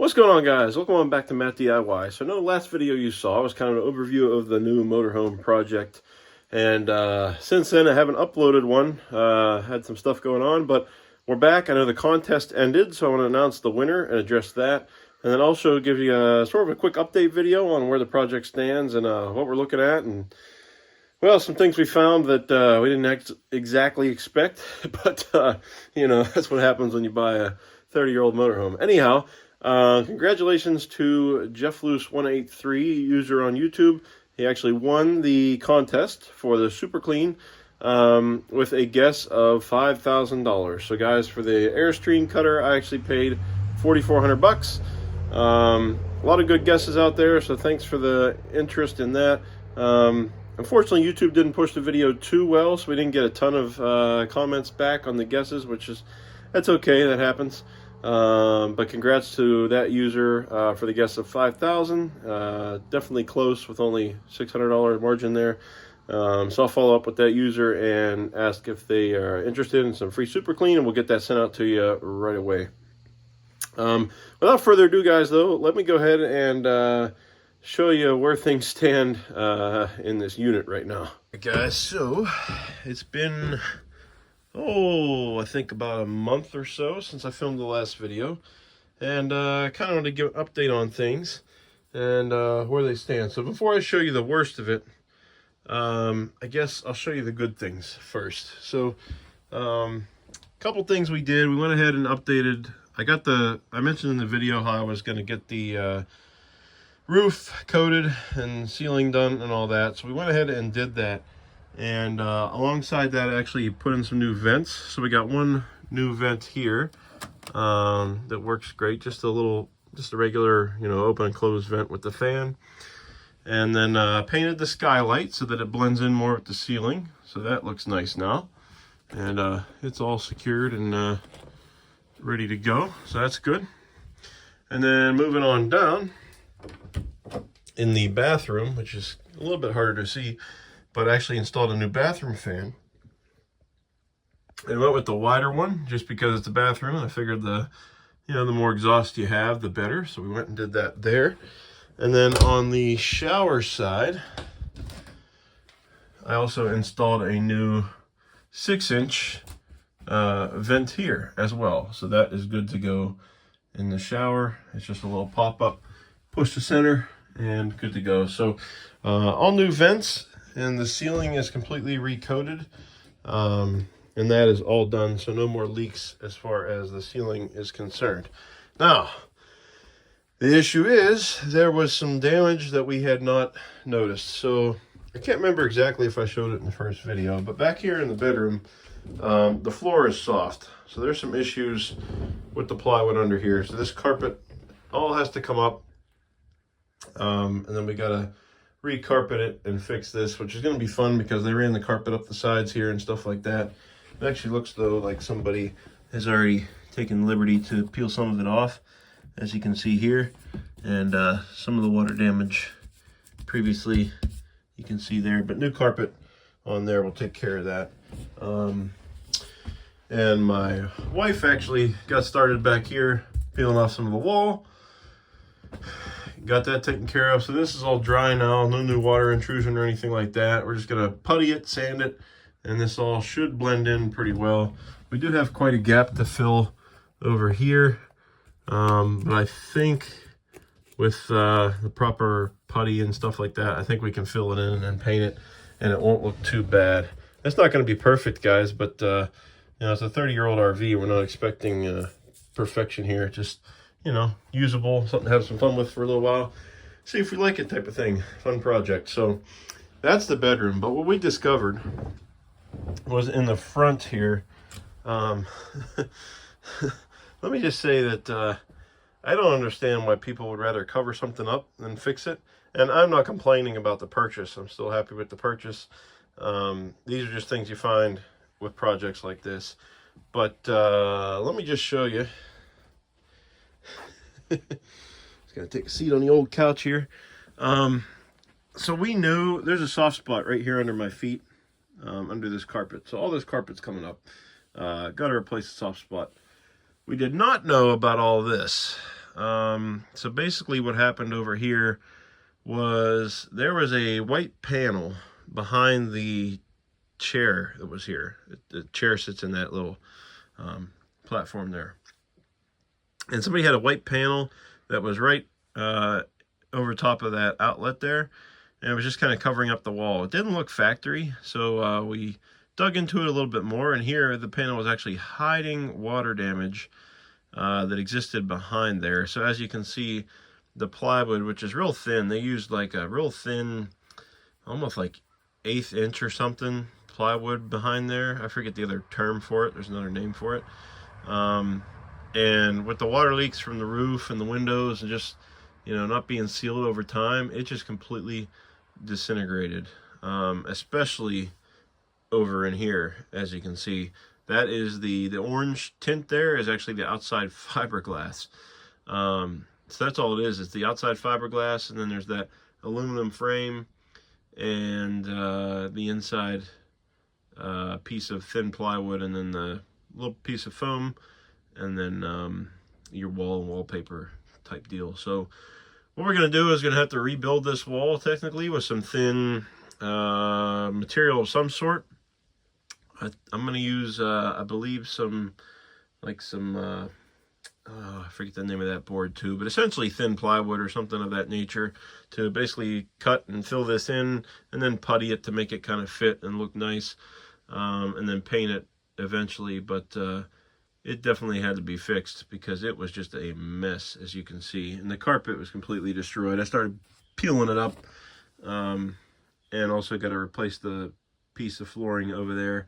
What's going on, guys? Welcome on back to Matt DIY. So I know the last video you saw was kind of an overview of the new motorhome project. And since then, I haven't uploaded one. Had some stuff going on, but we're back. I know the contest ended, so I want to announce the winner and address that. And then also give you sort of a quick update video on where the project stands and what we're looking at. And, well, some things we found that we didn't exactly expect. But, you know, that's what happens when you buy a 30-year-old motorhome. Anyhow, congratulations to JeffLoose183, user on YouTube. He actually won the contest for the Super Clean with a guess of $5,000. So guys, for the Airstream cutter, I actually paid $4,400. A lot of good guesses out there, so thanks for the interest in that. Unfortunately, YouTube didn't push the video too well, so we didn't get a ton of comments back on the guesses, that's okay, that happens. But congrats to that user for the guess of $5,000. Definitely close with only $600 margin there. So I'll follow up with that user and ask if they are interested in some free Super Clean, and we'll get that sent out to you right away. Without further ado, guys, though, let me go ahead and show you where things stand in this unit right now. Right, guys, so it's been I think about a month or so since I filmed the last video, and I kind of want to give an update on things and where they stand. So before I show you the worst of it, I guess I'll show you the good things first. So a couple things we did. We went ahead and updated. I mentioned in the video how I was going to get the roof coated and ceiling done and all that. So we went ahead and did that. And alongside that, I actually put in some new vents. So we got one new vent here that works great. Just a regular, open and close vent with the fan. And then painted the skylight so that it blends in more with the ceiling. So that looks nice now. And it's all secured and ready to go. So that's good. And then moving on down in the bathroom, which is a little bit harder to see, but actually installed a new bathroom fan. And went with the wider one just because it's a bathroom. I figured the more exhaust you have, the better. So we went and did that there. And then on the shower side, I also installed a new 6-inch vent here as well. So that is good to go in the shower. It's just a little pop-up, push to center, and good to go. So all new vents. And the ceiling is completely recoated, and that is all done, so no more leaks as far as the ceiling is concerned. Now, the issue is there was some damage that we had not noticed. So I can't remember exactly if I showed it in the first video, but back here in the bedroom, the floor is soft. So there's some issues with the plywood under here. So this carpet all has to come up, and then we got to recarpet it and fix this, which is going to be fun because they ran the carpet up the sides here and stuff like that. It actually looks though like somebody has already taken liberty to peel some of it off, as you can see here, and some of the water damage previously you can see there, but new carpet on there will take care of that. And my wife actually got started back here peeling off some of the wall. Got that taken care of. So this is all dry now. No new water intrusion or anything like that. We're just going to putty it, sand it, and this all should blend in pretty well. We do have quite a gap to fill over here. But I think with the proper putty and stuff like that, I think we can fill it in and paint it, and it won't look too bad. It's not going to be perfect, guys, but it's a 30-year-old RV. We're not expecting perfection here. Just usable, something to have some fun with for a little while. See if we like it type of thing. Fun project. So that's the bedroom. But what we discovered was in the front here. Let me just say that I don't understand why people would rather cover something up than fix it. And I'm not complaining about the purchase. I'm still happy with the purchase. These are just things you find with projects like this. But let me just show you. Just gonna take a seat on the old couch here. So we knew there's a soft spot right here under my feet, under this carpet. So all this carpet's coming up. Got to replace the soft spot. We did not know about all this. So basically what happened over here was there was a white panel behind the chair that was here. The chair sits in that little platform there. And somebody had a white panel that was right over top of that outlet there, and it was just kind of covering up the wall. It didn't look factory, so we dug into it a little bit more, and here the panel was actually hiding water damage that existed behind there. So as you can see, the plywood, which is real thin, they used like a real thin, almost like 1/8 inch or something plywood behind there. I forget the other term for it. There's another name for it. And with the water leaks from the roof and the windows and just, you know, not being sealed over time, it just completely disintegrated. Especially over in here, as you can see. That is the orange tint there is actually the outside fiberglass. So that's all it is. It's the outside fiberglass, and then there's that aluminum frame and the inside piece of thin plywood, and then the little piece of foam, and then your wall and wallpaper type deal. So what we're going to do is going to have to rebuild this wall technically with some thin material of some sort. I'm going to use, I believe, some I forget the name of that board too, but essentially thin plywood or something of that nature to basically cut and fill this in, and then putty it to make it kind of fit and look nice, and then paint it eventually. But it definitely had to be fixed because it was just a mess, as you can see, and the carpet was completely destroyed. I started peeling it up, and also got to replace the piece of flooring over there.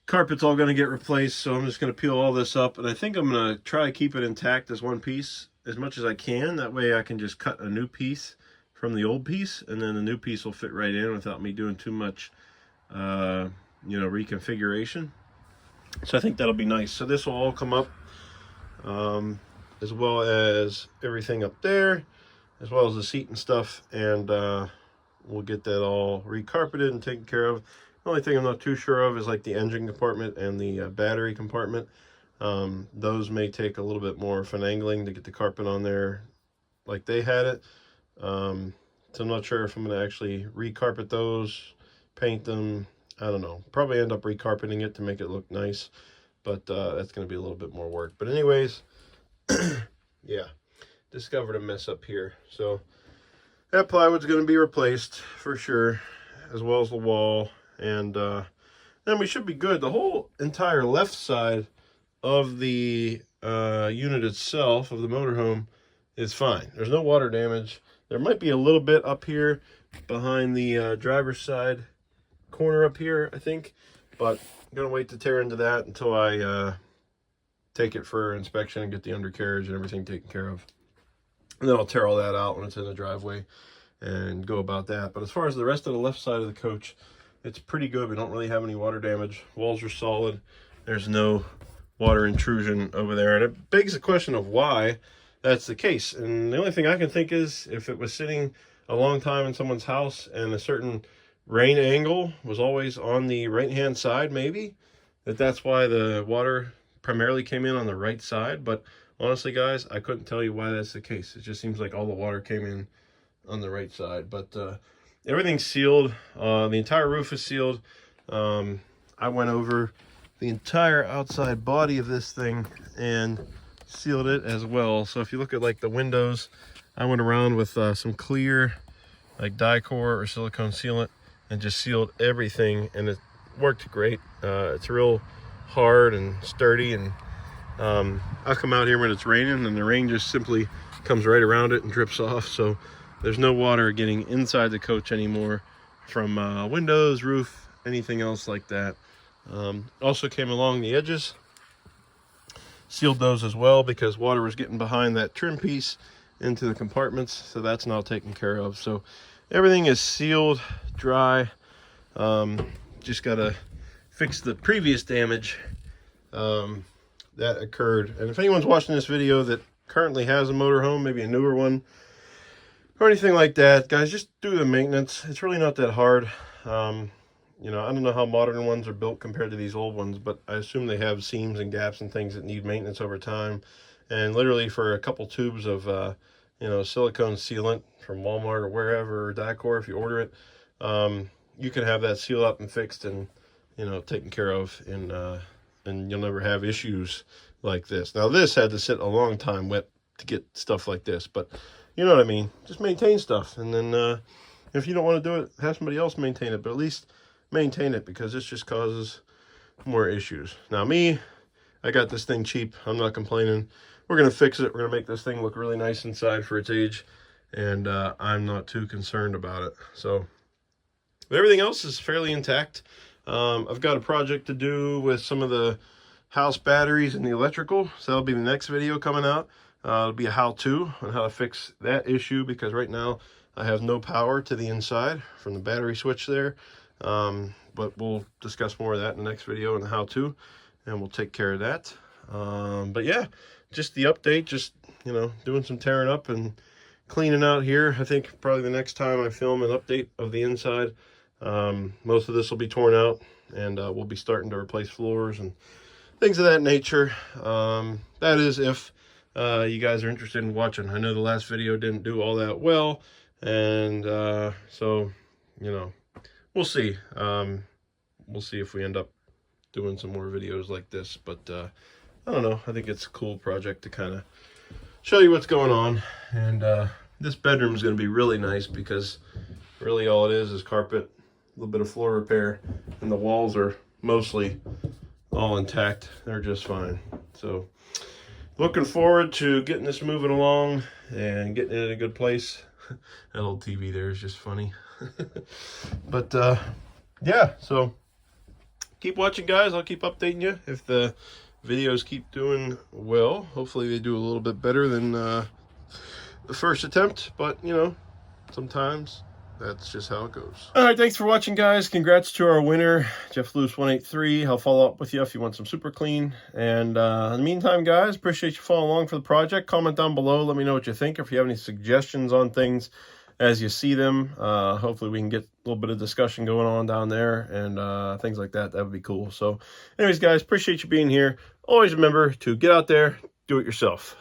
Carpet's all going to get replaced, so I'm just going to peel all this up, and I think I'm going to try to keep it intact as one piece as much as I can. That way I can just cut a new piece from the old piece, and then the new piece will fit right in without me doing too much you know, reconfiguration. So I think that'll be nice. So this will all come up, as well as everything up there, as well as the seat and stuff, and we'll get that all recarpeted and taken care of. The only thing I'm not too sure of is like the engine compartment and the battery compartment. Those may take a little bit more finagling to get the carpet on there like they had it. So I'm not sure if I'm going to actually recarpet those, paint them. I don't know. Probably end up recarpeting it to make it look nice, but that's going to be a little bit more work. But anyways, yeah, discovered a mess up here. So that plywood's going to be replaced for sure, as well as the wall. And then we should be good. The whole entire left side of the unit itself, of the motorhome, is fine. There's no water damage. There might be a little bit up here behind the driver's side corner up here, I think. But I'm going to wait to tear into that until I take it for inspection and get the undercarriage and everything taken care of. And then I'll tear all that out when it's in the driveway and go about that. But as far as the rest of the left side of the coach, it's pretty good. We don't really have any water damage. Walls are solid. There's no water intrusion over there. And it begs the question of why that's the case. And the only thing I can think is if it was sitting a long time in someone's house and a certain rain angle was always on the right-hand side, maybe, that's why the water primarily came in on the right side. But honestly, guys, I couldn't tell you why that's the case. It just seems like all the water came in on the right side. But everything's sealed. The entire roof is sealed. I went over the entire outside body of this thing and sealed it as well. So if you look at like the windows, I went around with some clear like Dicor or silicone sealant and just sealed everything, and it worked great. It's real hard and sturdy, and I'll come out here when it's raining and the rain just simply comes right around it and drips off. So there's no water getting inside the coach anymore from windows, roof, anything else like that. Also came along the edges, sealed those as well because water was getting behind that trim piece into the compartments. So that's now taken care of. So everything is sealed, dry. Just got to fix the previous damage that occurred. And if anyone's watching this video that currently has a motorhome, maybe a newer one, or anything like that, guys, just do the maintenance. It's really not that hard. You know, I don't know how modern ones are built compared to these old ones, but I assume they have seams and gaps and things that need maintenance over time. And literally for a couple tubes of, you know, silicone sealant from Walmart or wherever, or Dicor if you order it, you can have that sealed up and fixed and, you know, taken care of, and you'll never have issues like this. Now this had to sit a long time wet to get stuff like this, but you know what I mean. Just maintain stuff, and then if you don't want to do it, have somebody else maintain it, but at least maintain it, because this just causes more issues. Now me, I got this thing cheap. I'm not complaining. We're going to fix it. We're going to make this thing look really nice inside for its age, and I'm not too concerned about it. So everything else is fairly intact. I've got a project to do with some of the house batteries and the electrical, so that'll be the next video coming out. It'll be a how-to on how to fix that issue, because right now I have no power to the inside from the battery switch there. But we'll discuss more of that in the next video and the how-to, and we'll take care of that. But yeah, just the update, just, you know, doing some tearing up and cleaning out here. I think probably the next time I film an update of the inside, most of this will be torn out, and we'll be starting to replace floors and things of that nature. That is if you guys are interested in watching. I know the last video didn't do all that well, and so, you know, we'll see. We'll see if we end up doing some more videos like this, but I don't know. I think it's a cool project to kind of show you what's going on. And this bedroom is going to be really nice, because really all it is carpet, a little bit of floor repair, and the walls are mostly all intact. They're just fine. So looking forward to getting this moving along and getting it in a good place. That old TV there is just funny. But yeah, so keep watching, guys. I'll keep updating you if the videos keep doing well. Hopefully they do a little bit better than the first attempt, but you know, sometimes that's just how it goes. All right, thanks for watching, guys. Congrats to our winner, Jeff Lewis 183. I'll follow up with you if you want some super clean. And in the meantime, guys, appreciate you following along for the project. Comment down below, let me know what you think. If you have any suggestions on things as you see them, hopefully we can get a little bit of discussion going on down there, and things like that. That would be cool. So anyways, guys, appreciate you being here. Always remember to get out there, do it yourself.